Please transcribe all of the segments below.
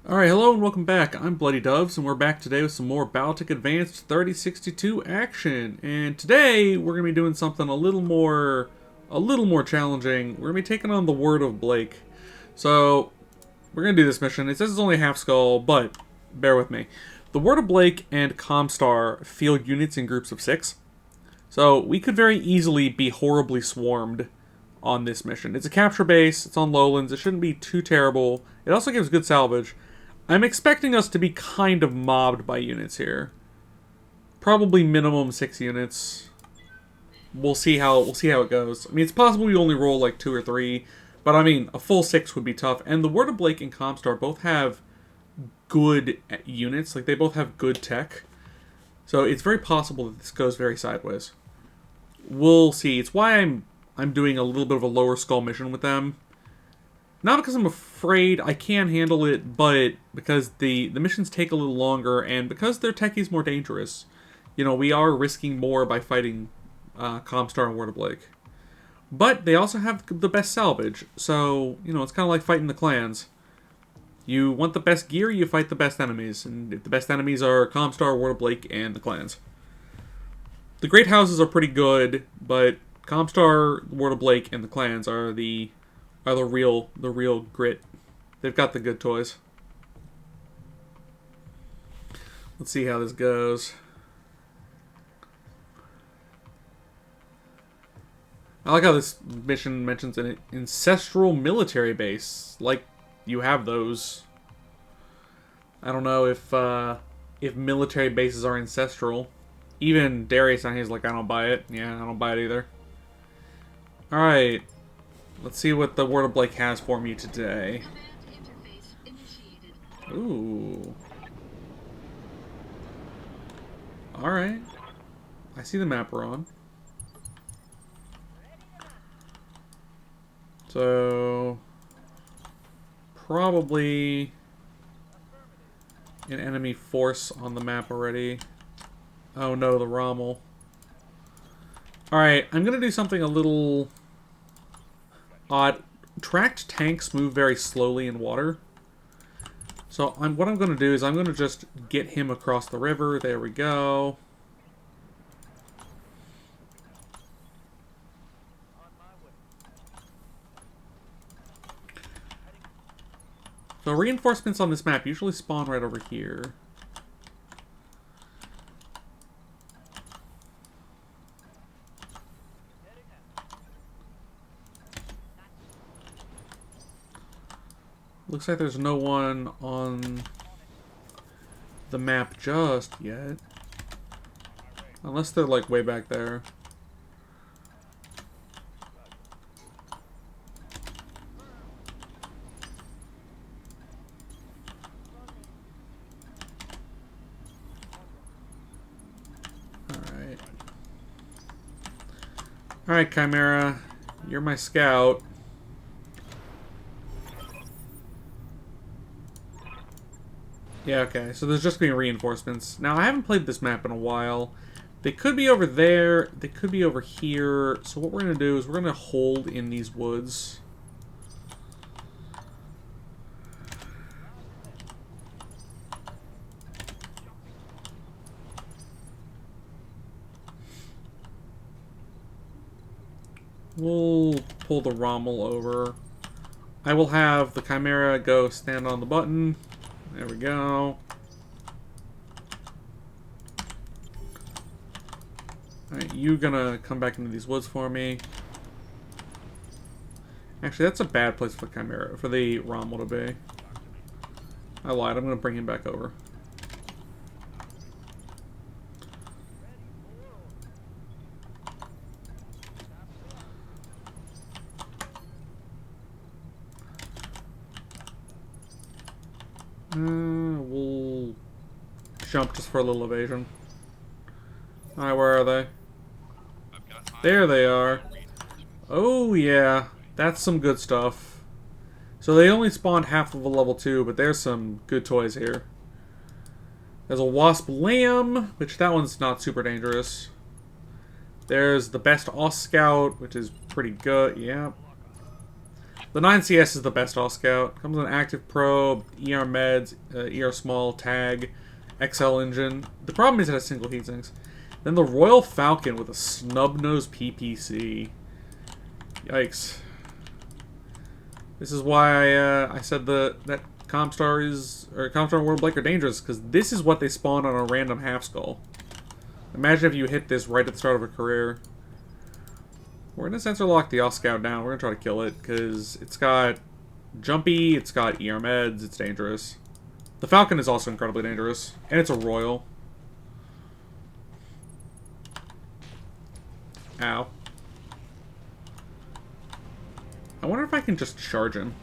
Alright, hello and welcome back. I'm Bloody Doves, and we're back today with some more BattleTech Advanced 3062 action. And today, we're going to be doing something a little more challenging. We're going to be taking on the Word of Blake. So, we're going to do this mission. It says it's only a half skull, but bear with me. The Word of Blake and Comstar field units in groups of 6. So, we could very easily be horribly swarmed on this mission. It's a capture base, it's on lowlands, it shouldn't be too terrible. It also gives good salvage. I'm expecting us to be kind of mobbed by units here. Probably minimum 6 units. We'll see how it goes. I mean, it's possible we only roll like 2 or 3, but I mean, a full 6 would be tough. And the Word of Blake and Comstar both have good units, like they both have good tech. So it's very possible that this goes very sideways. We'll see. It's why I'm doing a little bit of a lower skull mission with them. Not because I'm afraid I can handle it, but because the missions take a little longer, and because their tech is more dangerous. You know, we are risking more by fighting Comstar and Word of Blake. But they also have the best salvage, so, you know, it's kind of like fighting the clans. You want the best gear, you fight the best enemies, and if the best enemies are Comstar, Word of Blake, and the clans. The Great Houses are pretty good, but Comstar, Word of Blake, and the clans are the real grit. They've got the good toys. Let's see how this goes. I like how this mission mentions an ancestral military base. Like, you have those. I don't know if military bases are ancestral. Even Darius on here is like, I don't buy it. Yeah, I don't buy it either. Alright. Let's see what the Word of Blake has for me today. Ooh. Alright. I see the map we're on. So, probably an enemy force on the map already. Oh no, the Rommel. Alright, I'm going to do something a little odd. Tracked tanks move very slowly in water. So what I'm going to do is I'm going to just get him across the river. There we go. So reinforcements on this map usually spawn right over here. Looks like there's no one on the map just yet. Unless they're like way back there. Alright. Alright, Chimera. You're my scout. Yeah, okay, so there's just going to be reinforcements. Now, I haven't played this map in a while. They could be over there. They could be over here. So what we're going to do is we're going to hold in these woods. We'll pull the Rommel over. I will have the Chimera go stand on the button. There we go. Alright, you gonna come back into these woods for me. Actually, that's a bad place for the Chimera, for the Rommel to be. I lied, I'm gonna bring him back over. We'll jump just for a little evasion. Alright, where are they? There they are. Oh yeah, that's some good stuff. So they only spawned half of a level 2, but there's some good toys here. There's a Wasp Lamb, which that one's not super dangerous. There's the best Oss Scout, which is pretty good, yeah. The 9CS is the best all-scout. Comes with an active probe, ER meds, ER small, tag, XL engine. The problem is it has single heatsinks. Then the Royal Falcon with a snub-nose PPC. Yikes. This is why I said that Comstar and World Blake are dangerous, because this is what they spawn on a random half-skull. Imagine if you hit this right at the start of a career. We're going to sensor lock the all-scout down. We're going to try to kill it, because it's got jumpy, it's got ER meds, it's dangerous. The Falcon is also incredibly dangerous, and it's a Royal. Ow. I wonder if I can just charge him.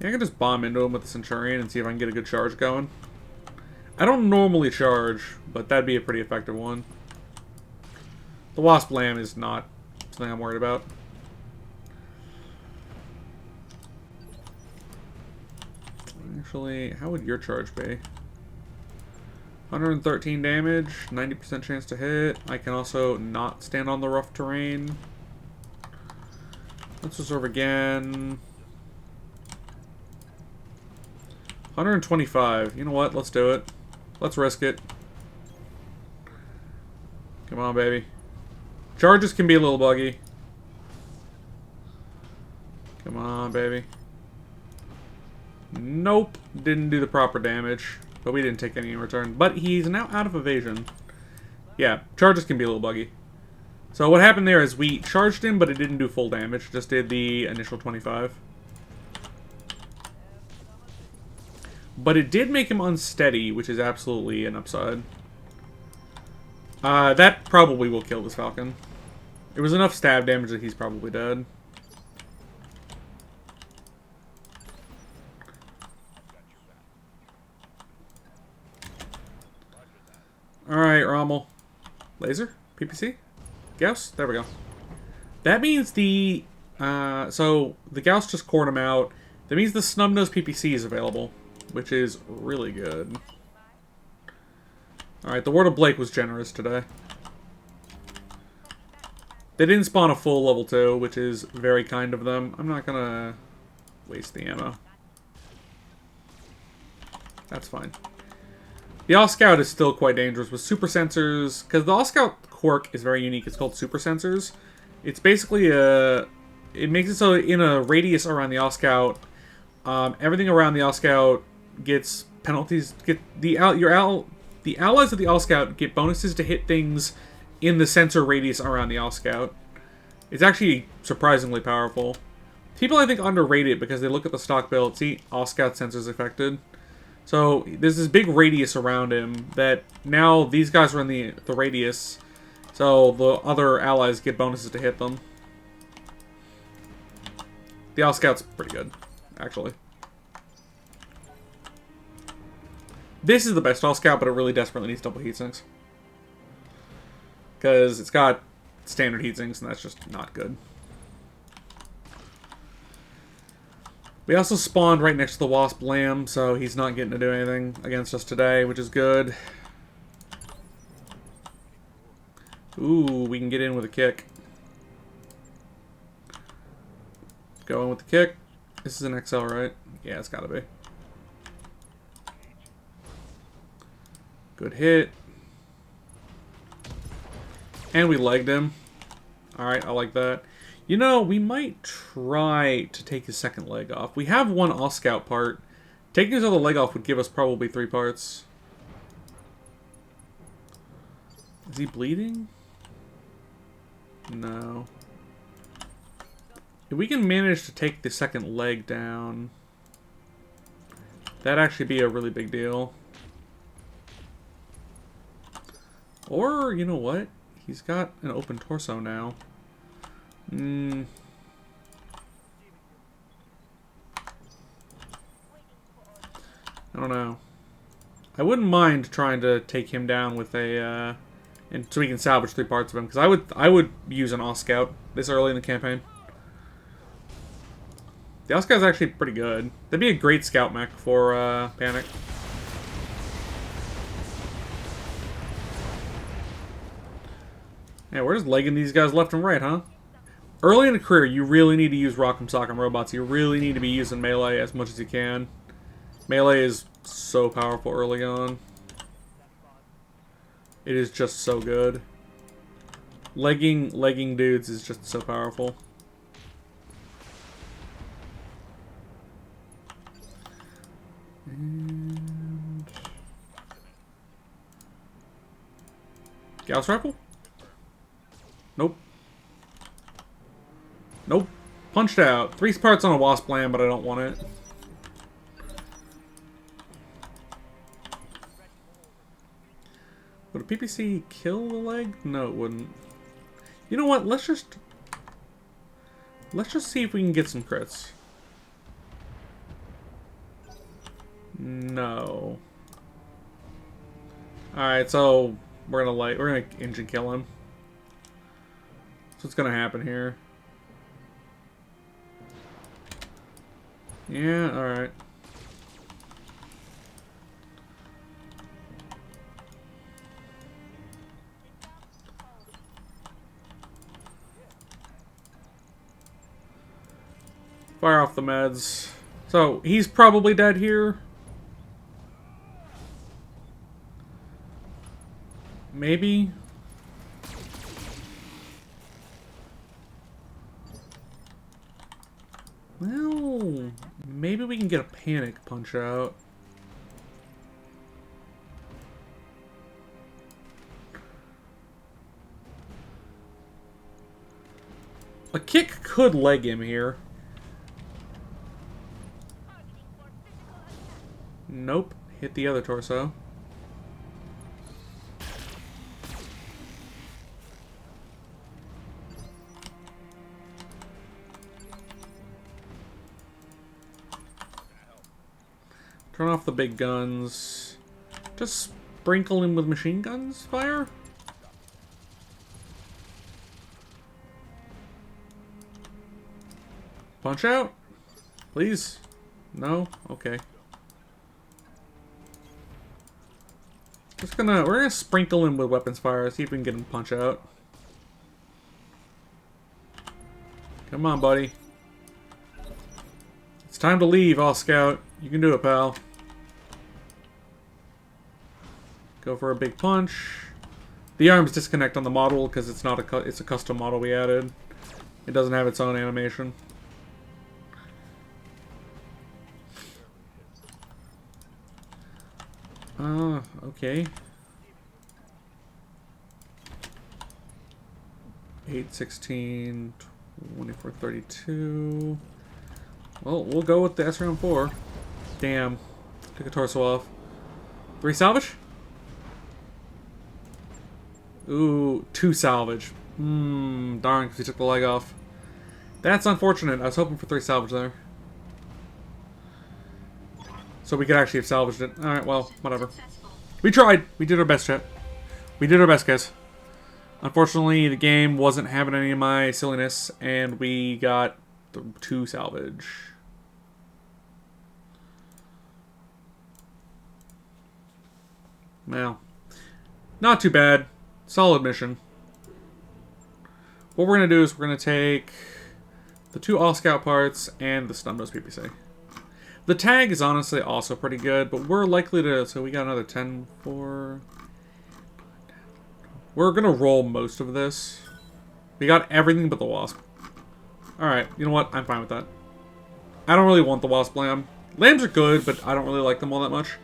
Yeah, I can just bomb into him with the Centurion and see if I can get a good charge going. I don't normally charge, but that'd be a pretty effective one. The Wasp Lamb is not something I'm worried about. Actually, how would your charge be? 113 damage, 90% chance to hit. I can also not stand on the rough terrain. Let's reserve again. 125. You know what? Let's do it. Let's risk it. Come on, baby. Charges can be a little buggy. Come on, baby. Nope. Didn't do the proper damage. But we didn't take any in return. But he's now out of evasion. Yeah, charges can be a little buggy. So what happened there is we charged him, but it didn't do full damage. Just did the initial 25. But it did make him unsteady, which is absolutely an upside. That probably will kill this Falcon. It was enough stab damage that he's probably dead. Alright, Rommel. Laser? PPC? Gauss? There we go. That means the... so, the Gauss just cored him out. That means the Snub-Nose PPC is available, which is really good. Alright, the Word of Blake was generous today. They didn't spawn a full level 2, which is very kind of them. I'm not gonna waste the ammo. That's fine. The All-Scout is still quite dangerous with super sensors, because the All-Scout quirk is very unique. It's called super sensors. It's basically a... It makes it so in a radius around the All-Scout, everything around the All-Scout gets penalties. The allies of the All-Scout get bonuses to hit things in the sensor radius around the All-Scout. It's actually surprisingly powerful. People, I think, underrate it because they look at the stock build, see All-Scout sensors affected. So there's this big radius around him that now these guys are in the radius, so the other allies get bonuses to hit them. The All-Scout's pretty good, actually. This is the best All-Scout, but it really desperately needs double heatsinks. Because it's got standard heatsinks, and that's just not good. We also spawned right next to the Wasp Lamb, so he's not getting to do anything against us today, which is good. Ooh, we can get in with a kick. Go in with the kick. This is an XL, right? Yeah, it's gotta be. Good hit. And we legged him. Alright, I like that. You know, we might try to take his second leg off. We have one All-Scout part. Taking his other leg off would give us probably 3 parts. Is he bleeding? No. If we can manage to take the second leg down, that'd actually be a really big deal. Or, you know what? He's got an open torso now. I don't know. I wouldn't mind trying to take him down with a, and so we can salvage 3 parts of him, because I would use an All-Scout this early in the campaign. The All-Scout's actually pretty good. That'd be a great scout mech for Panic. Yeah, we're just legging these guys left and right, huh? Early in a career, you really need to use Rock'em Sock'em Robots. You really need to be using melee as much as you can. Melee is so powerful early on. It is just so good. Legging dudes is just so powerful. And Gauss Rifle? Nope. Nope. Punched out. 3 parts on a Wasp Land, but I don't want it. Would a PPC kill the leg? No, it wouldn't. You know what? Let's just see if we can get some crits. No. Alright, so we're gonna engine kill him. That's what's gonna happen here. Yeah, alright. Fire off the meds. So, he's probably dead here. Maybe. Well, maybe we can get a panic punch out. A kick could leg him here. Nope. Hit the other torso. Turn off the big guns. Just sprinkle him with machine guns fire. Punch out? Please? No? Okay. We're gonna sprinkle him with weapons fire, see if we can get him to punch out. Come on, buddy. It's time to leave, all scout. You can do it, pal. Go for a big punch. The arms disconnect on the model because it's not it's a custom model we added. It doesn't have its own animation. Okay. 8, 16, 24, 32. Well, we'll go with the S round 4. Damn. Took a torso off. 3 salvage? Ooh, 2 salvage. Darn, because he took the leg off. That's unfortunate. I was hoping for 3 salvage there. So we could actually have salvaged it. Alright, well, whatever. We tried. We did our best, chat. We did our best, guys. Unfortunately, the game wasn't having any of my silliness, and we got 2 salvage. Well, not too bad. Solid mission. What we're going to do is we're going to take the 2 all-scout parts and the stun-nose PPC. The tag is honestly also pretty good, but we're likely to... So we got another 10 for... We're going to roll most of this. We got everything but the Wasp. Alright, you know what? I'm fine with that. I don't really want the Wasp Lamb. Lambs are good, but I don't really like them all that much.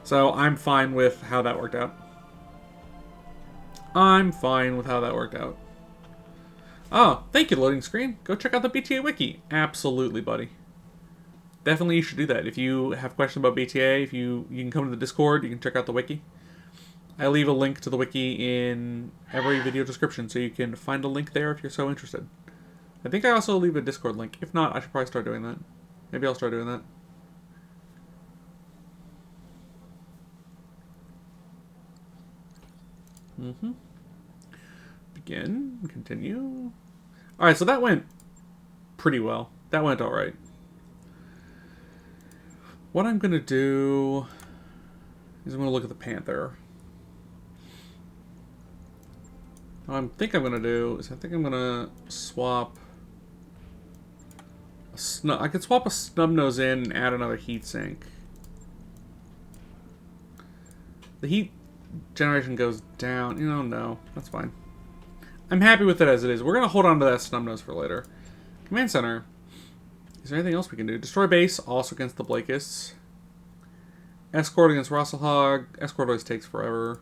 So I'm fine with how that worked out. I'm fine with how that worked out. Oh, thank you, loading screen. Go check out the BTA wiki. Absolutely, buddy. Definitely you should do that. If you have questions about BTA, if you can come to the Discord, you can check out the wiki. I leave a link to the wiki in every video description, so you can find a link there if you're so interested. I think I also leave a Discord link. If not, I should probably start doing that. Maybe I'll start doing that. Begin. Continue. Alright, so that went pretty well. That went alright. What I'm going to do is I'm going to look at the Panther. What I think I'm gonna do is I think I'm gonna swap. I could swap a snub nose in and add another heatsink. The heat generation goes down. You know, no, that's fine. I'm happy with it as it is. We're gonna hold on to that snub nose for later. Command center. Is there anything else we can do? Destroy base, also against the Blakists. Escort against Rosselhog. Escort always takes forever.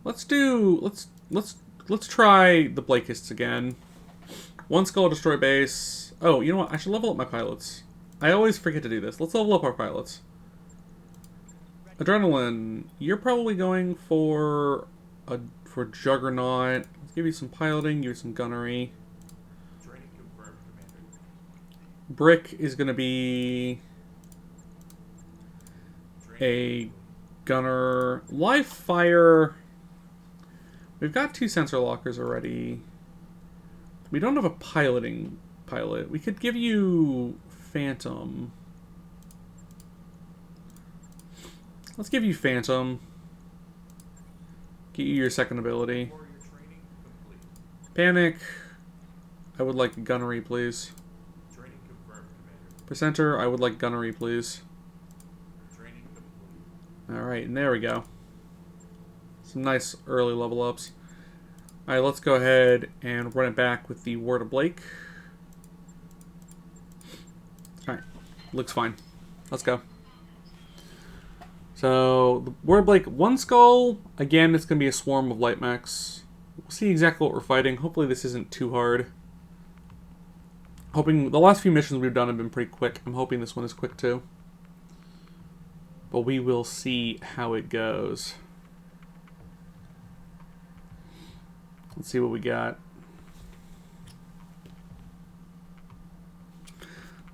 Let's try the Blakists again. One skull, destroy base. Oh, you know what? I should level up my pilots. I always forget to do this. Let's level up our pilots. Adrenaline, you're probably going for Juggernaut. Let's give you some piloting, give you some gunnery. Training confirmed, Commander. Brick is going to be a gunner. Live fire. We've got 2 sensor lockers already. We don't have a piloting pilot. We could give you Phantom. Let's give you Phantom. Get you your second ability. Panic. I would like gunnery, please. Training confirmed, Commander. Percenter, I would like gunnery, please. Training complete. Alright, and there we go. Some nice early level ups. Alright, let's go ahead and run it back with the Word of Blake. Alright, looks fine. Let's go. So, the Word of Blake, 1 skull. Again, it's going to be a swarm of light mechs. We'll see exactly what we're fighting. Hopefully this isn't too hard. Hoping the last few missions we've done have been pretty quick. I'm hoping this one is quick too. But we will see how it goes. Let's see what we got.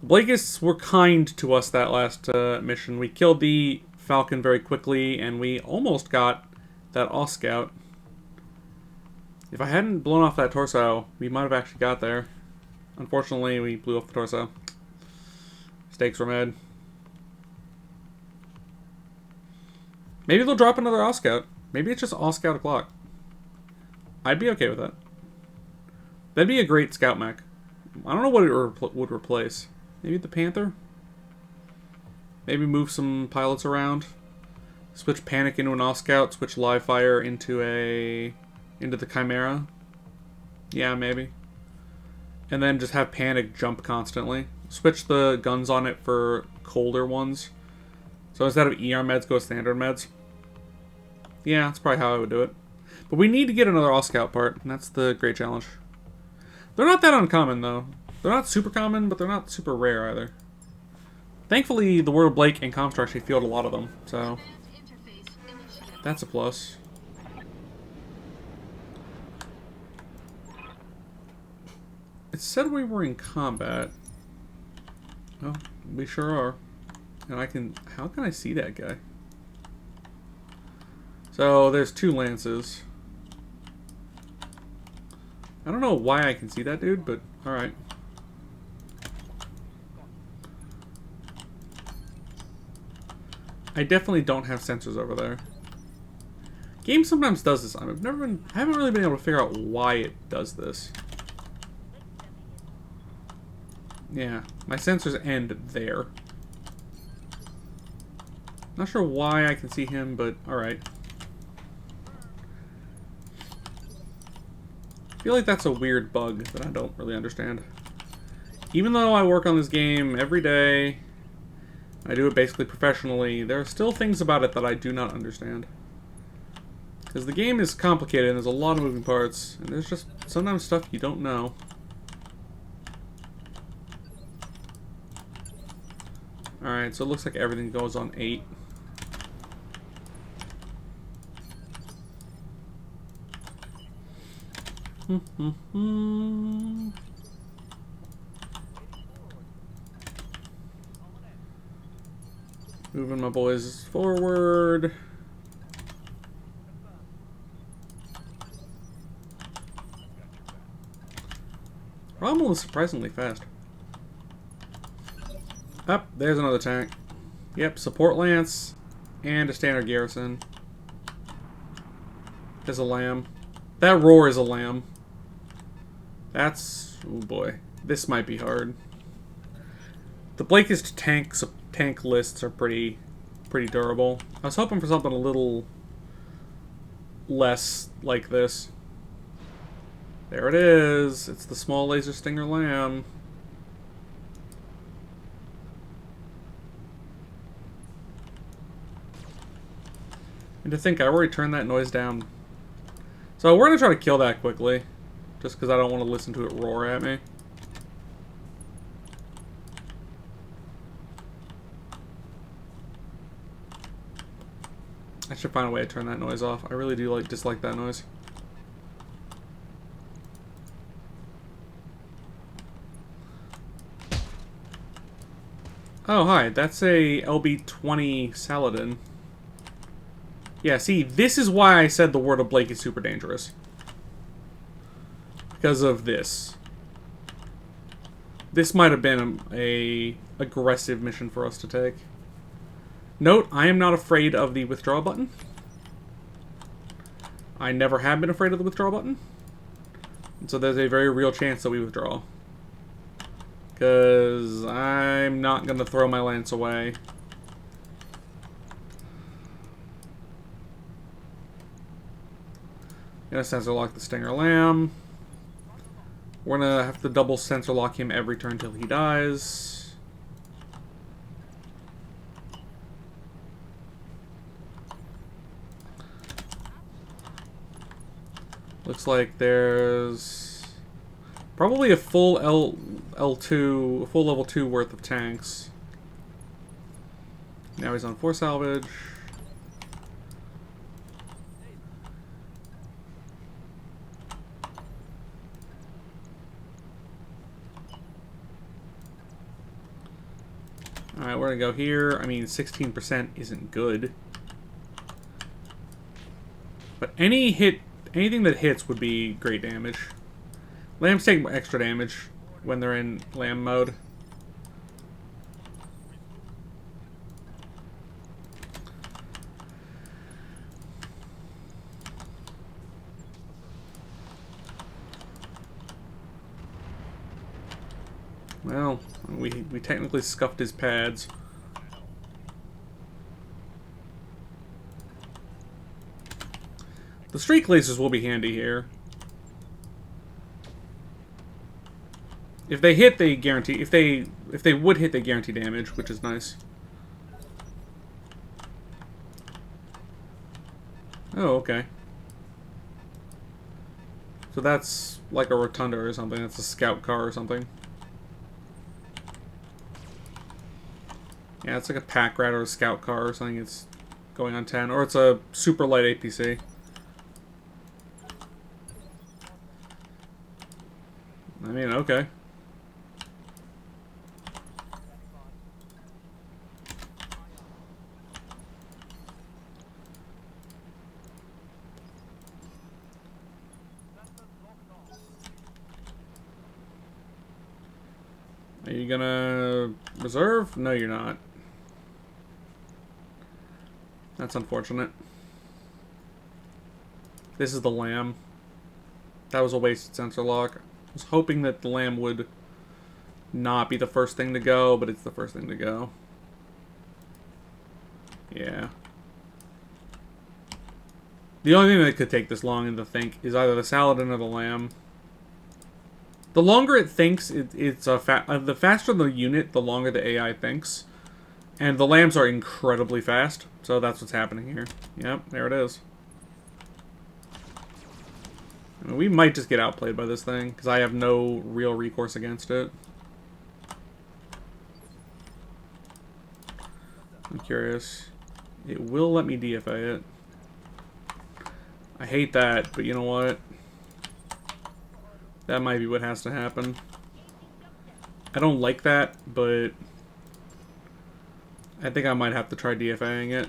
The Blakists were kind to us that last mission. We killed the Falcon very quickly, and we almost got that Scout. If I hadn't blown off that torso, we might have actually got there. Unfortunately, we blew off the torso. Stakes were made. Maybe they'll drop another Scout. Maybe it's just Scout o'clock. I'd be okay with that. That'd be a great scout mech. I don't know what it would replace. Maybe the Panther? Maybe move some pilots around. Switch Panic into an Scout. Switch Live Fire into the Chimera. Yeah, maybe. And then just have Panic jump constantly. Switch the guns on it for colder ones. So instead of ER meds, go standard meds. Yeah, that's probably how I would do it. But we need to get another Scout part, and that's the great challenge. They're not that uncommon, though. They're not super common, but they're not super rare either. Thankfully, the Word of Blake and Comstar actually field a lot of them, so that's a plus. It said we were in combat. Oh, we sure are. And I can... How can I see that guy? So, there's 2 lances. I don't know why I can see that dude, but alright. I definitely don't have sensors over there. Game sometimes does this. I haven't really been able to figure out why it does this. Yeah, my sensors end there. Not sure why I can see him, but alright. I feel like that's a weird bug that I don't really understand. Even though I work on this game every day, I do it basically professionally, there are still things about it that I do not understand. Because the game is complicated and there's a lot of moving parts, and there's just sometimes stuff you don't know. Alright, so it looks like everything goes on 8. Moving my boys forward. Rommel is surprisingly fast. Up, there's another tank. Yep, support lance and a standard garrison. There's a lamb. That roar is a lamb. That's... oh boy. This might be hard. The Blakist tank lists are pretty durable. I was hoping for something a little less like this. There it is. It's the small laser stinger lamb. And to think, I already turned that noise down. So we're going to try to kill that quickly. Just because I don't want to listen to it roar at me. I should find a way to turn that noise off. I really do dislike that noise. Oh, hi. That's a LB-20 Saladin. Yeah, see, this is why I said the word of Blake is super dangerous. Because of this. This might have been a aggressive mission for us to take. Note, I am not afraid of the withdraw button. I never have been afraid of the withdraw button. And so there's a very real chance that we withdraw. Because I'm not going to throw my lance away. Gonna sensor lock the Stinger Lamb. We're gonna have to double sensor lock him every turn till he dies. Looks like there's probably a full L2, a full level 2 worth of tanks. Now he's on 4 salvage. Alright, we're gonna go here. I mean, 16% isn't good. But anything that hits would be great damage. Lambs take extra damage when they're in lamb mode. Well, we technically scuffed his pads. The streak lasers will be handy here. If they hit, they guarantee. If they would hit, they guarantee damage, which is nice. Oh, okay. So that's like a rotunda or something. That's a scout car or something. Yeah, it's like a pack rat or a scout car or something. It's going on 10. Or it's a super light APC. I mean, okay. Are you gonna reserve? No, you're not. That's unfortunate. This is the lamb. That was a wasted sensor lock. I was hoping that the lamb would not be the first thing to go, but it's the first thing to go. Yeah. The only thing that could take this long to think is either the Saladin or the lamb. The longer it thinks, the faster the unit, the longer the AI thinks. And the lambs are incredibly fast, so that's what's happening here. Yep, there it is. I mean, we might just get outplayed by this thing, because I have no real recourse against it. I'm curious. It will let me DFA it. I hate that, but you know what? That might be what has to happen. I don't like that, but I think I might have to try DFAing it.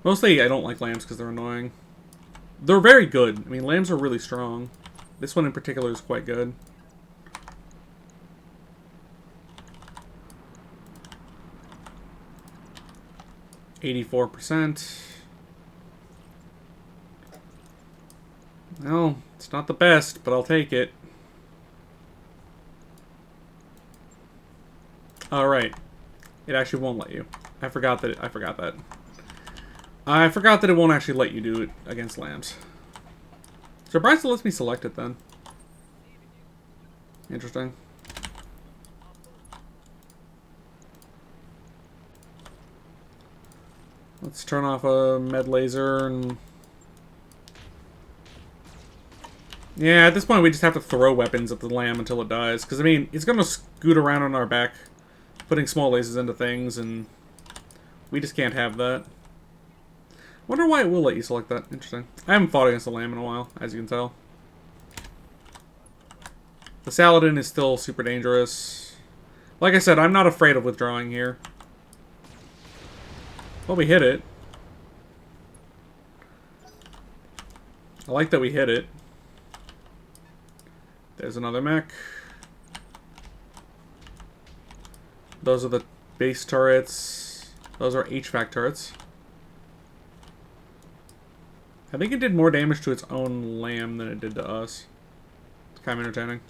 Mostly, I don't like lambs because they're annoying. They're very good. I mean, lambs are really strong. This one in particular is quite good. 84%. Well, it's not the best, but I'll take it. Alright. It actually won't let you. I forgot that. I forgot that it won't actually let you do it against lambs. Surprised it lets me select it then. Interesting. Let's turn off a med laser and... Yeah, at this point we just have to throw weapons at the lamb until it dies. Because, I mean, it's going to scoot around on our back, putting small lasers into things, and we just can't have that. Wonder why it will let you select that. Interesting. I haven't fought against a lamb in a while, as you can tell. The Saladin is still super dangerous. Like I said, I'm not afraid of withdrawing here. Well, we hit it. I like that we hit it. There's another mech. Those are the base turrets. Those are HVAC turrets. I think it did more damage to its own lamb than it did to us. It's kind of entertaining.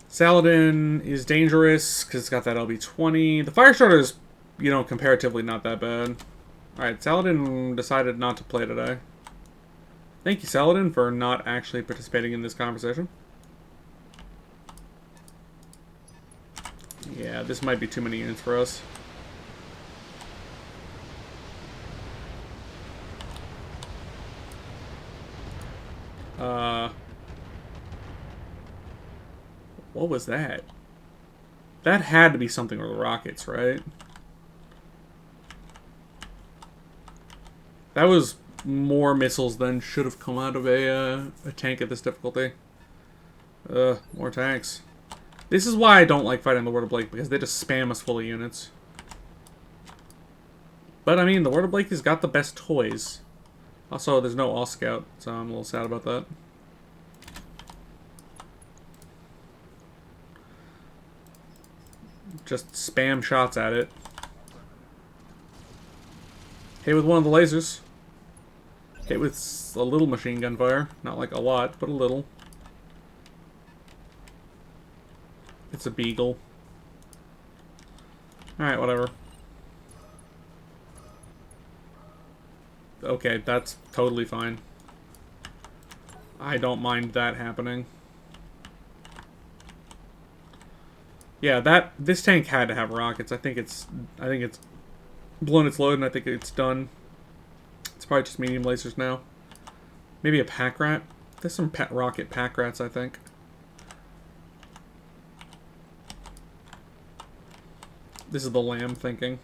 Saladin is dangerous because it's got that LB-20. The Firestarter is, you know, comparatively not that bad. Alright, Saladin decided not to play today. Thank you, Saladin, for not actually participating in this conversation. Yeah, this might be too many units for us. What was that? That had to be something with rockets, right? That was more missiles than should have come out of a tank at this difficulty. More tanks. This is why I don't like fighting the Word of Blake, because they just spam us full of units. But, I mean, the Word of Blake has got the best toys. Also, there's no All-Scout, so I'm a little sad about that. Just spam shots at it. Hit with one of the lasers. Hit with a little machine gun fire. Not like a lot, but a little. It's a beagle. Alright, whatever. Okay, that's totally fine. I don't mind that happening. Yeah, this tank had to have rockets. I think it's blown its load, and I think it's done. It's probably just medium lasers now. Maybe a pack rat. There's some rocket pack rats, I think. This is the lamb thinking.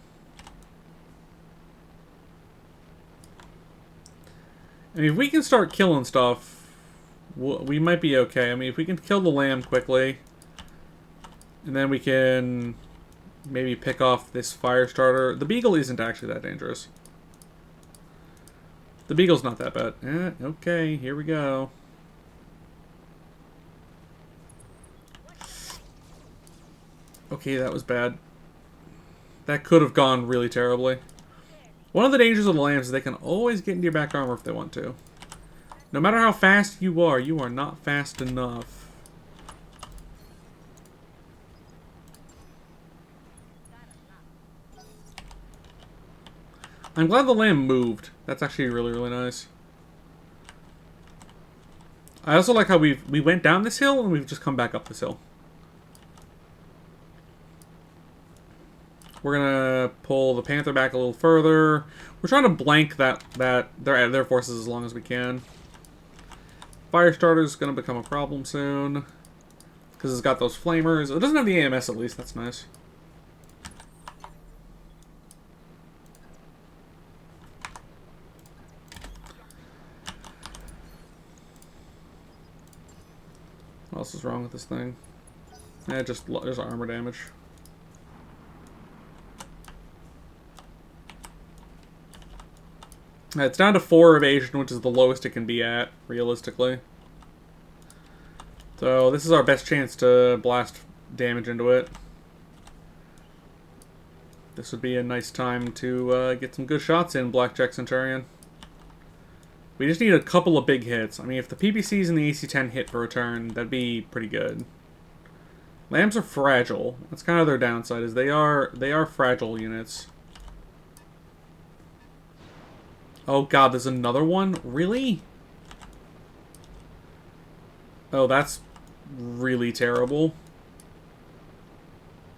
I mean, if we can start killing stuff, we might be okay. I mean, if we can kill the lamb quickly, and then we can maybe pick off this fire starter. The Beagle isn't actually that dangerous. The Beagle's not that bad. Okay, here we go. Okay, that was bad. That could have gone really terribly. One of the dangers of the lambs is they can always get into your back armor if they want to. No matter how fast you are not fast enough. I'm glad the lamb moved. That's actually really, really nice. I also like how we went down this hill and we've just come back up this hill. We're gonna pull the Panther back a little further. We're trying to blank their forces as long as we can. Firestarter's gonna become a problem soon because it's got those flamers. It doesn't have the AMS at least. That's nice. What else is wrong with this thing? Just there's armor damage. It's down to 4 evasion, which is the lowest it can be at, realistically. So this is our best chance to blast damage into it. This would be a nice time to get some good shots in, Blackjack Centurion. We just need a couple of big hits. I mean, if the PPCs and the AC-10 hit for a turn, that'd be pretty good. Lambs are fragile. That's kind of their downside, is they are fragile units. Oh god, there's another one? Really? Oh, that's really terrible.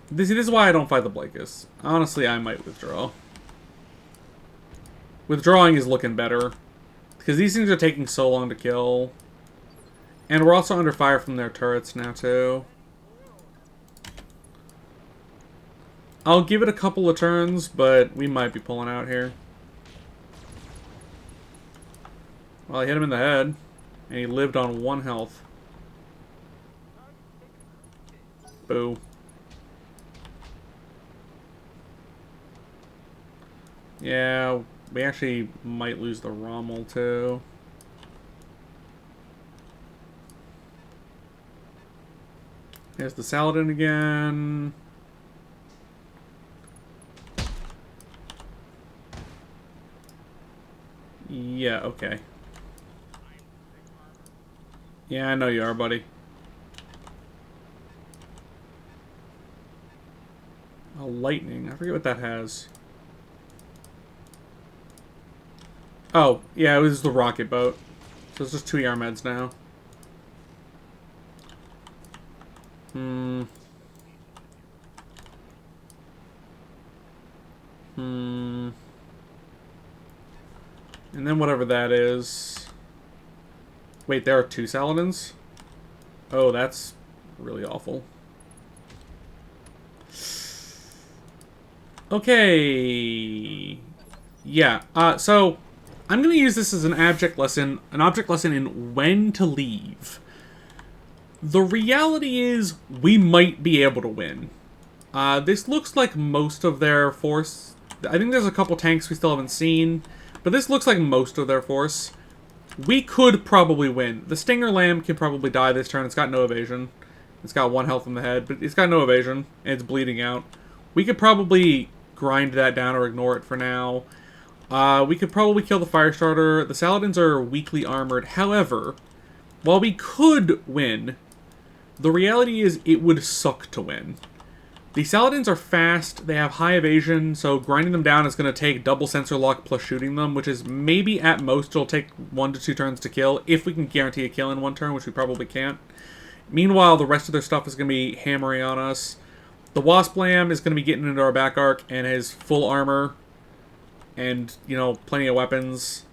This is why I don't fight the Blakist. Honestly, I might withdraw. Withdrawing is looking better. Because these things are taking so long to kill. And we're also under fire from their turrets now, too. I'll give it a couple of turns, but we might be pulling out here. Well, I hit him in the head. And he lived on 1 health. Boo. Yeah, we actually might lose the Rommel, too. There's the Saladin again. Yeah, okay. Yeah, I know you are, buddy. A lightning. I forget what that has. Oh, yeah, it was the rocket boat. So it's just 2 Yarmeds now. And then whatever that is. Wait, there are 2 Saladins? Oh, that's really awful. Okay. Yeah, so I'm going to use this as an object lesson in when to leave. The reality is, we might be able to win. This looks like most of their force. I think there's a couple tanks we still haven't seen, but this looks like most of their force. We could probably win. The Stinger Lamb can probably die this turn. It's got no evasion. It's got 1 health in the head, but it's got no evasion, and it's bleeding out. We could probably grind that down or ignore it for now. We could probably kill the Firestarter. The Saladins are weakly armored. However, while we could win, the reality is it would suck to win. The Saladins are fast, they have high evasion, so grinding them down is going to take double sensor lock plus shooting them, which is maybe at most it'll take 1 to 2 turns to kill, if we can guarantee a kill in 1 turn, which we probably can't. Meanwhile, the rest of their stuff is going to be hammering on us. The Wasp Lamb is going to be getting into our back arc and has full armor and, you know, plenty of weapons.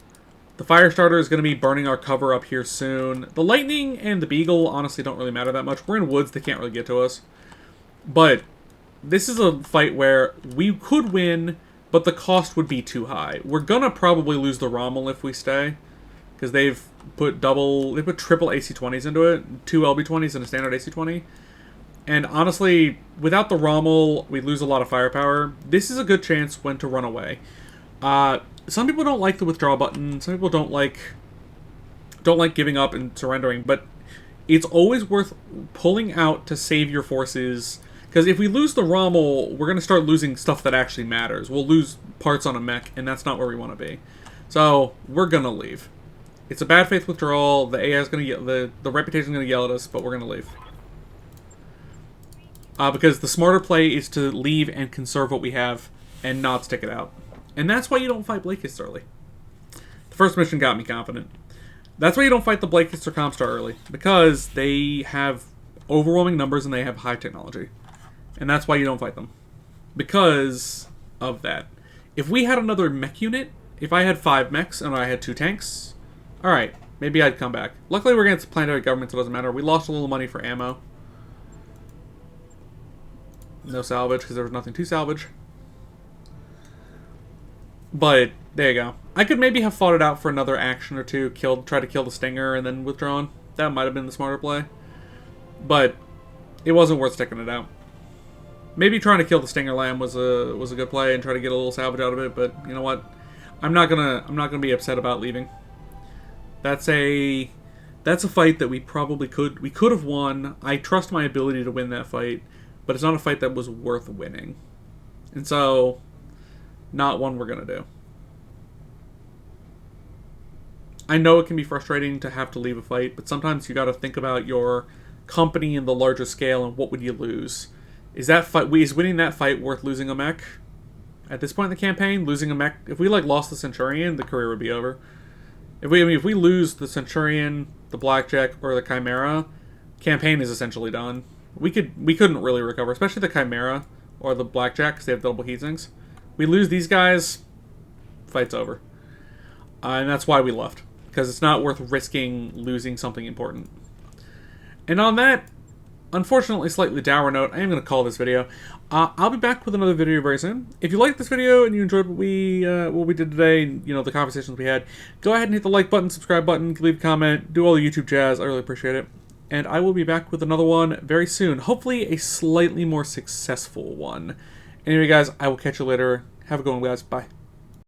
The Firestarter is going to be burning our cover up here soon. The Lightning and the Beagle honestly don't really matter that much. We're in woods, they can't really get to us. But this is a fight where we could win, but the cost would be too high. We're going to probably lose the Rommel if we stay, because they've put triple AC-20s into it, 2 LB-20s and a standard AC-20. And honestly, without the Rommel, we lose a lot of firepower. This is a good chance when to run away. Some people don't like the withdraw button. Some people don't like giving up and surrendering. But it's always worth pulling out to save your forces. Because if we lose the Rommel, we're going to start losing stuff that actually matters. We'll lose parts on a mech, and that's not where we want to be. So we're going to leave. It's a bad faith withdrawal. The AI is going to the reputation is going to yell at us, but we're going to leave. Because the smarter play is to leave and conserve what we have and not stick it out. And that's why you don't fight Blakist early. The first mission got me confident. That's why you don't fight the Blakist or Comstar early. Because they have overwhelming numbers and they have high technology. And that's why you don't fight them. Because of that. If we had another mech unit, if I had 5 mechs and I had 2 tanks, alright, maybe I'd come back. Luckily we're against planetary government, so it doesn't matter. We lost a little money for ammo. No salvage, because there was nothing to salvage. But, there you go. I could maybe have fought it out for another action or 2, try to kill the Stinger and then withdrawn. That might have been the smarter play. But, it wasn't worth sticking it out. Maybe trying to kill the Stinger Lamb was a good play and try to get a little salvage out of it, but you know what? I'm not gonna be upset about leaving. That's a fight that we could have won. I trust my ability to win that fight, but it's not a fight that was worth winning. And so, not one we're going to do. I know it can be frustrating to have to leave a fight, but sometimes you got to think about your company in the larger scale and what would you lose. Is winning that fight worth losing a mech? At this point in the campaign, losing a mech, if we lost the Centurion, the career would be over. If we lose the Centurion, the Blackjack, or the Chimera, campaign is essentially done. We couldn't really recover, especially the Chimera or the Blackjack because they have double heatsinks. We lose these guys, fight's over. And that's why we left, because it's not worth risking losing something important. And on that, unfortunately slightly dour note, I am going to call this video. I'll be back with another video very soon. If you liked this video and you enjoyed what we did today, the conversations we had, go ahead and hit the like button, subscribe button, leave a comment, do all the YouTube jazz. I really appreciate it. And I will be back with another one very soon. Hopefully a slightly more successful one. Anyway, guys, I will catch you later. Have a good one, guys. Bye.